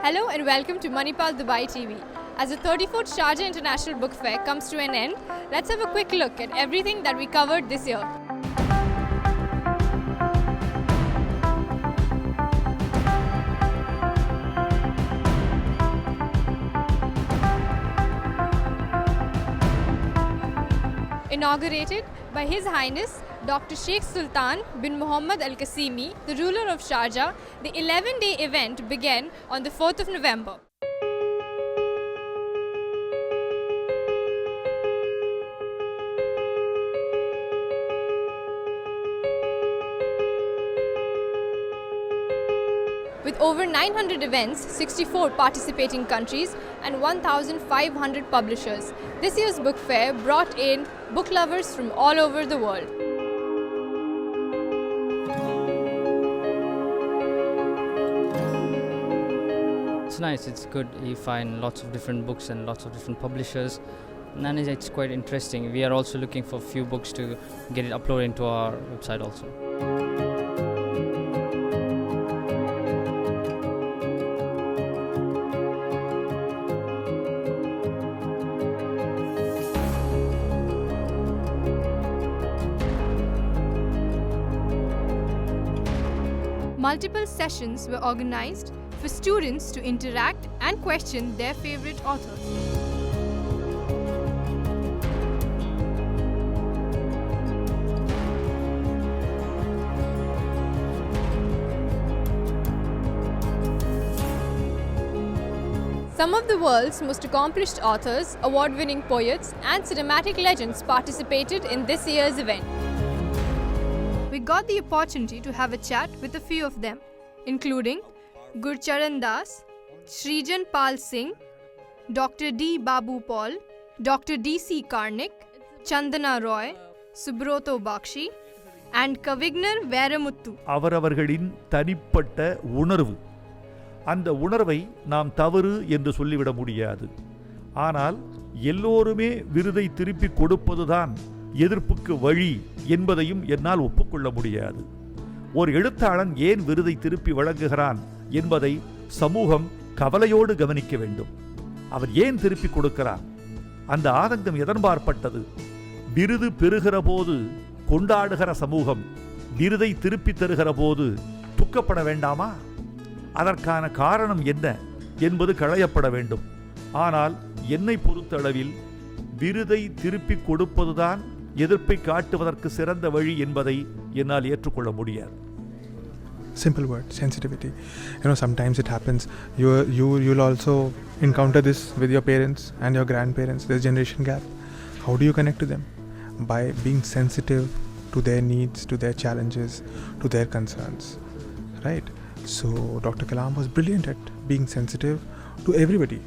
Hello and welcome to Manipal Dubai TV. As the 34th Sharjah International Book Fair comes to an end, let's have a quick look at everything that we covered this year. Inaugurated by His Highness Dr. Sheikh Sultan bin Muhammad Al Qasimi, the ruler of Sharjah, the 11-day event began on the 4th of November. With over 900 events, 64 participating countries and 1,500 publishers, this year's book fair brought in book lovers from all over the world. It's nice, it's good. You find lots of different books and lots of different publishers. And it's quite interesting. We are also looking for a few books to get it uploaded into our website also. Multiple sessions were organized for students to interact and question their favorite authors. Some of the world's most accomplished authors, award-winning poets, and cinematic legends participated in this year's event. We got the opportunity to have a chat with a few of them, including Gurcharan Das, Srijan Pal Singh, Dr. D. Babu Paul, Dr. D.C. Karnik, Chandana Roy, Subroto Bakshi, and Kavignar Veramuttu. அவரவர்களின் தனிப்பட்ட உணர்வு, அந்த உணர்வை நாம் தவறு என்று சொல்லிவிட முடியாது. ஆனால் எல்லோருமே விருதை திருப்பி கொடுப்பதுதான் எதிர்ப்புக்கு வழி என்பதையும் என்னால் ஒப்புக்கொள்ள முடியாது. ஒரு எழுத்தாளன் ஏன் விருதை திருப்பி வழங்குகிறான் என்பதை சமூகம் கவலையோடு கவனிக்க வேண்டும். அவர் ஏன் திருப்பி கொடுக்கிறான்? அந்த ஆதங்கம் எதன்பாற்பட்டது? விருது பெறுகிற போது கொண்டாடுகிற சமூகம் விருதை திருப்பி தருகிற போது துக்கப்பட வேண்டாமா? அதற்கான காரணம் என்ன என்பது களையப்பட வேண்டும். ஆனால் என்னை பொறுத்தளவில் விருதை திருப்பி கொடுப்பதுதான் எதிர்ப்பை காட்டுவதற்கு சிறந்த வழி என்பதை என்னால் ஏற்றுக்கொள்ள முடியாது. Simple word, sensitivity. Sometimes it happens. You'll also encounter this with your parents and your grandparents. There's generation gap. How do you connect to them? By being sensitive to their needs, to their challenges, to their concerns. Right? So Dr. Kalam was brilliant at being sensitive to everybody.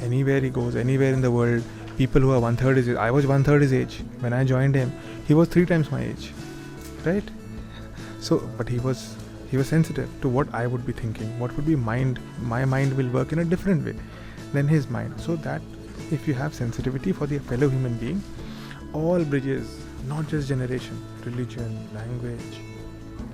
Anywhere he goes, anywhere in the world, people who are 1/3 his age. I was 1/3 his age when I joined him. He was 3 times my age, right? So, but he was sensitive to what I would be thinking. What would be my mind will work in a different way than his mind. So that if you have sensitivity for the fellow human being, all bridges, not just generation, religion, language.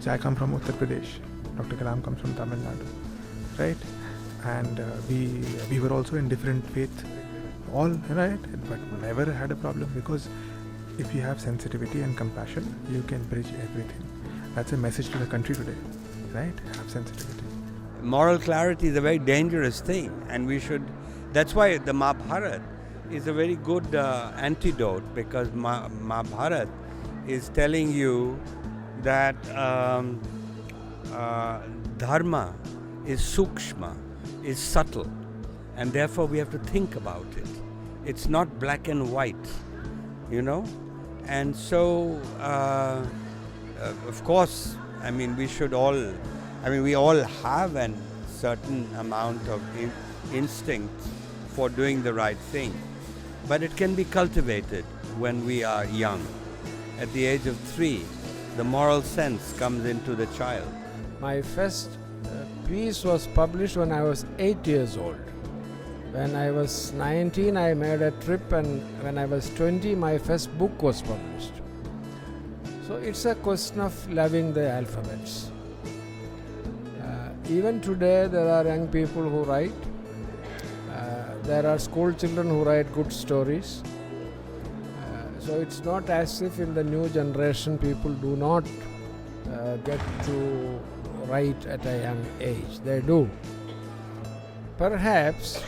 So I come from Uttar Pradesh. Dr. Kalam comes from Tamil Nadu, right? And we were also in different faith, all right, but never had a problem, because if you have sensitivity and compassion, you can bridge everything. That's a message to the country today, right? Have sensitivity. Moral clarity is a very dangerous thing, and we should. That's why the Mahabharata is a very good antidote, because Mahabharata is telling you that dharma is sukshma, is subtle, and therefore we have to think about it. It's not black and white, and so of course, we all have a certain amount of instinct for doing the right thing, but it can be cultivated when we are young. At the age of 3, the moral sense comes into the child. My first piece was published when I was 8 years old. When I was 19, I made a trip, and when I was 20, my first book was published. So it's a question of loving the alphabets. even today there are young people who write. There are school children who write good stories. So it's not as if in the new generation people do not get to write at a young age. They do. Perhaps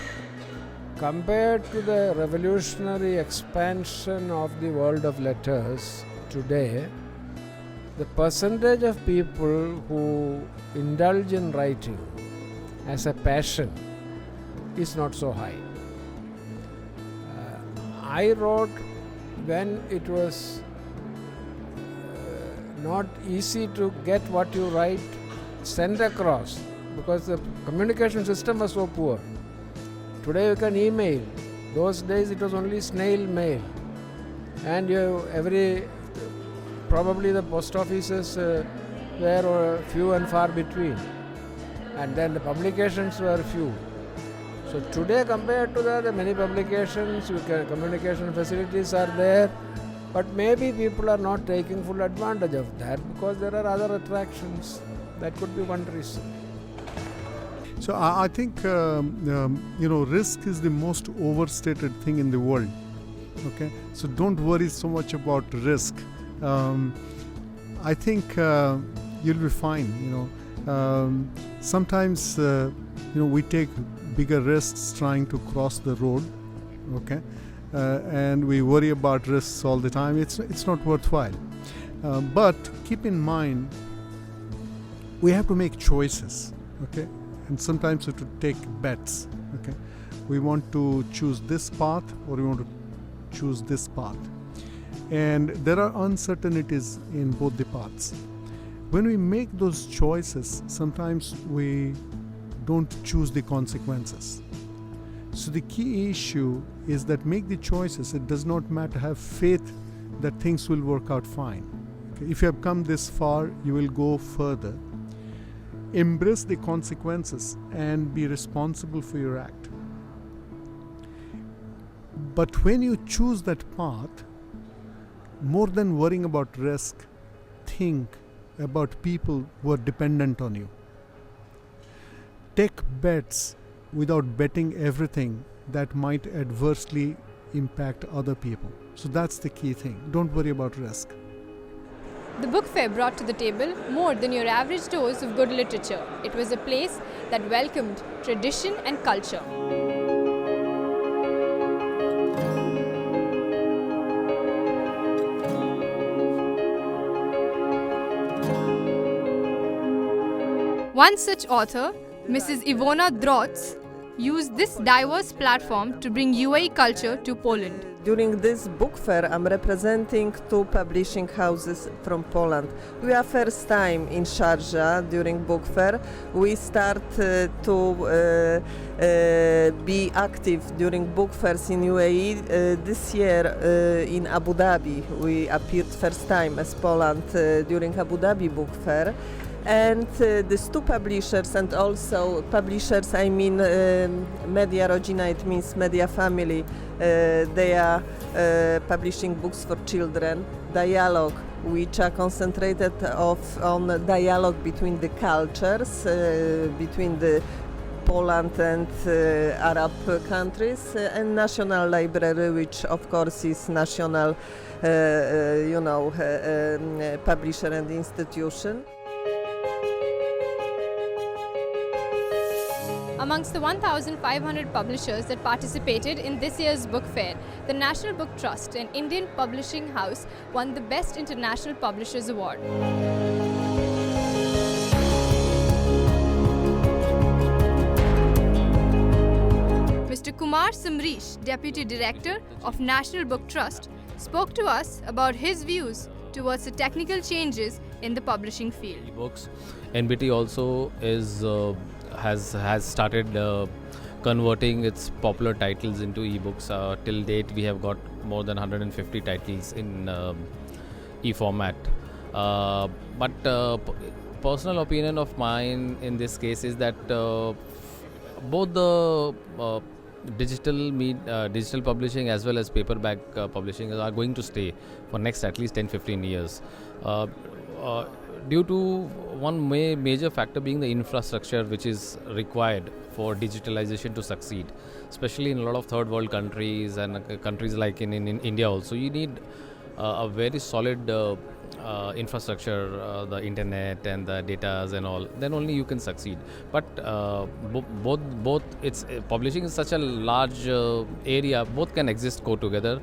compared to the revolutionary expansion of the world of letters today, the percentage of people who indulge in writing as a passion is not so high. I wrote when it was not easy to get what you write sent across because the communication system was so poor. Today you can email. Those days it was only snail mail, and probably the post offices were few and far between, and then the publications were few. So today compared to that, many publications, communication facilities are there, but maybe people are not taking full advantage of that because there are other attractions. That could be one reason. So I think risk is the most overstated thing in the world. Okay, so don't worry so much about risk. I think you'll be fine. Sometimes we take bigger risks trying to cross the road. Okay, and we worry about risks all the time. It's not worthwhile. But keep in mind, we have to make choices. Okay. And sometimes we have to take bets. Okay, we want to choose this path or we want to choose this path, and there are uncertainties in both the paths. When we make those choices, sometimes we don't choose the consequences. So the key issue is that make the choices. It does not matter. Have faith that things will work out fine. Okay? If you have come this far, you will go further. Embrace the consequences and be responsible for your act. But when you choose that path, more than worrying about risk, think about people who are dependent on you. Take bets without betting everything that might adversely impact other people. So that's the key thing. Don't worry about risk. The book fair brought to the table more than your average dose of good literature. It was a place that welcomed tradition and culture. One such author, Mrs. Ivona Droz, used this diverse platform to bring UAE culture to Poland. During this book fair, I'm representing two publishing houses from Poland. We are first time in Sharjah during book fair. We start to be active during book fairs in UAE. This year in Abu Dhabi, we appeared first time as Poland during Abu Dhabi book fair. And these two publishers and also publishers, I mean Media Rodzina, it means media family, they are publishing books for children, Dialogue, which are concentrated on dialogue between the cultures, between the Poland and Arab countries, and National Library, which of course is national, publisher and institution. Amongst the 1,500 publishers that participated in this year's book fair, the National Book Trust, an Indian publishing house, won the Best International Publishers Award. Mr. Kumar Samrish, Deputy Director of National Book Trust, spoke to us about his views towards the technical changes in the publishing field. Books. NBT also has started converting its popular titles into ebooks. Till date, we have got more than 150 titles in e-format. But personal opinion of mine in this case is that both the digital publishing as well as paperback publishing are going to stay for next at least 10-15 years. due to one major factor being the infrastructure which is required for digitalization to succeed, especially in a lot of third world countries and countries like in India also, you need a very solid infrastructure, the internet and the datas and all, then only you can succeed. But both it's publishing is such a large area, both can exist, go together.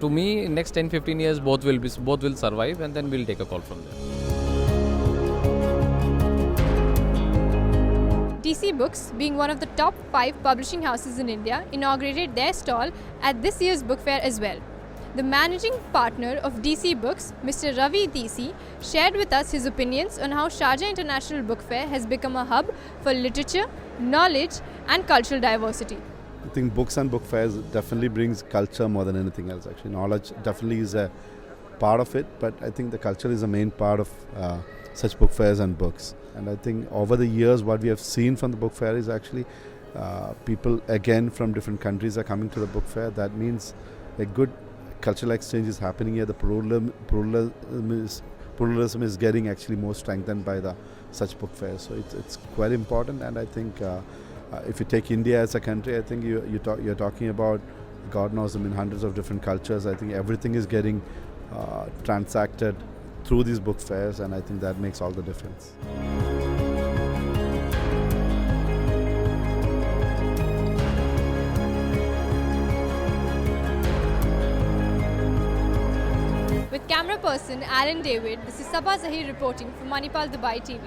To me, in next 10-15 years, both will survive, and then we'll take a call from there. DC Books, being one of the top 5 publishing houses in India, inaugurated their stall at this year's book fair as well. The managing partner of DC Books, Mr. Ravi DC, shared with us his opinions on how Sharjah International Book Fair has become a hub for literature, knowledge and cultural diversity. I think books and book fairs definitely brings culture more than anything else. Actually, knowledge definitely is a part of it, but I think the culture is a main part of such book fairs and books. And I think over the years, what we have seen from the book fair is actually people again from different countries are coming to the book fair. That means a good cultural exchange is happening here. The pluralism is getting actually more strengthened by the such book fairs. So it's quite important, and I think. If you take India as a country, I think you're talking about, God knows, hundreds of different cultures. I think everything is getting transacted through these book fairs, and I think that makes all the difference. With camera person Alan David, this is Sabah Zahir reporting for Manipal Dubai TV.